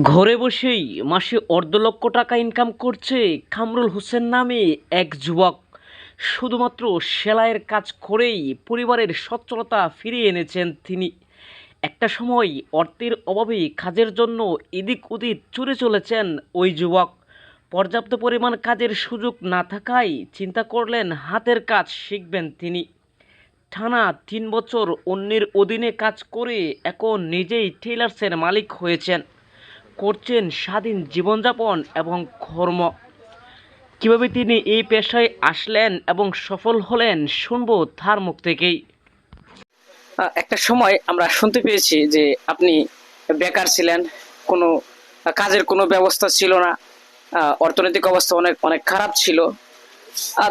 ঘরে বসেই মাসে অর্ধ লক্ষ টাকা ইনকাম করছে কামরুল হোসেন নামে এক যুবক। শুধুমাত্র সেলাইয়ের কাজ করেই পরিবারের সচ্ছলতা ফিরিয়ে এনেছেন তিনি। একটা সময় অর্থের অভাবে কাজের জন্য এদিক ওদিক ছুটে চলেছেন ওই যুবক। পর্যাপ্ত পরিমাণ কাজের সুযোগ না থাকায় চিন্তা করলেন হাতের কাজ শিখবেন তিনি। টানা 3 বছর অন্যের অধীনে কাজ করে এখন নিজেই টেলার্সের মালিক হয়েছেন, করছেন স্বাধীন জীবনযাপন এবং কর্ম। কীভাবে তিনি এই পেশায় আসলেন এবং সফল হলেন শুনবো তার মুখ থেকেই। একটা সময় আমরা শুনতে পেয়েছি যে আপনি বেকার ছিলেন, কোনো কাজের কোনো ব্যবস্থা ছিল না, অর্থনৈতিক অবস্থা অনেক অনেক খারাপ ছিল।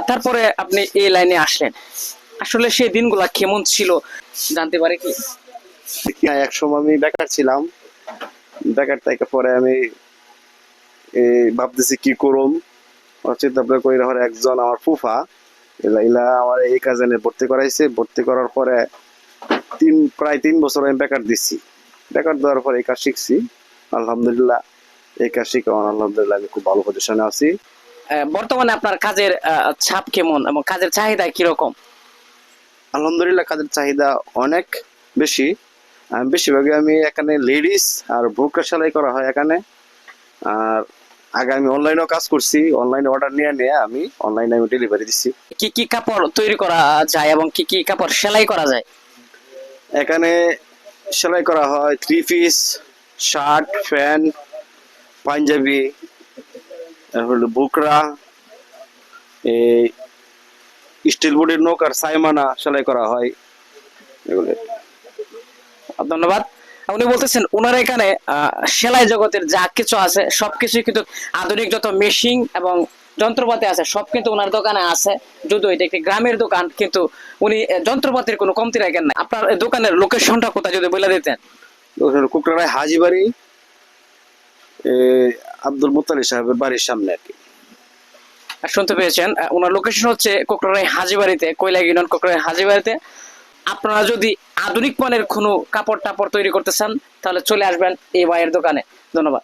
তারপরে আপনি এই লাইনে আসলেন। আসলে সেই দিনগুলা কেমন ছিল জানতে পারি কি? এক সময় আমি বেকার ছিলাম। বেকার থেকে পরে আমি ভাবতেছি কি করুম, চিন্তা ভাবনা করে একজন আমার ফুফা ইলা আমার এই কাজে ভর্তি করাইছে। ভর্তি করার পরে প্রায় 3 বছর আমি বেকার দিচ্ছি। বেকার দেওয়ার পরে এই কাজ শিখছি। আলহামদুলিল্লাহ, এই কাজ শিখে আলহামদুলিল্লাহ আমি খুব ভালো পজিশনে আছি। বর্তমানে আপনার কাজের ছাপ কেমন এবং কাজের চাহিদা কিরকম? আলহামদুলিল্লাহ, কাজের চাহিদা অনেক বেশি। বেশিরভাগই আমি এখানে লেডিস আর বোরকা সেলাই করা হয় এখানে। আর আগে আমি অনলাইনেও কাজ করছি, অনলাইনে অর্ডার নিয়ে আমি অনলাইনে আমি ডেলিভারি দিচ্ছি। কি কি কাপড় তৈরি করা যায় এবং কি কি কাপড় সেলাই করা যায়? এখানে সেলাই করা হয় 3 পিস, শার্ট, প্যান্ট, পাঞ্জাবি, হলো বুকরা, এই স্টিল বডির নৌকার সাইমানা সেলাই করা হয় এগুলো। ধন্যবাদ। উনি বলতেছেন ওনার এখানে সেলাই জগতের যা কিছু আছে সবকিছু কিন্তু আধুনিক যত মেশিন এবং যন্ত্রপাতি আছে সব কিন্তু ওনার দোকানে আছে। যদিও এটা একটি গ্রামের দোকান, কিন্তু উনি যন্ত্রপাতির কোনো কমতি রাখেন না। আপনার দোকানের লোকেশনটা কোথায় যদি বলে দিতেন? কুকরায় হাজিবাড়ি, আব্দুল মুত্তালিব সাহেবের বাড়ির সামনে আর কি। শুনতে পেয়েছেন, ওনার লোকেশন হচ্ছে কোকরাই হাজিবাড়িতে, কৈলাগ ইউনিয়ন কোকরাই হাজিবাড়িতে। আপনারা যদি আধুনিক মানের কোনো কাপড় টাপড় তৈরি করতে চান তাহলে চলে আসবেন এই ভাইয়ের দোকানে। ধন্যবাদ।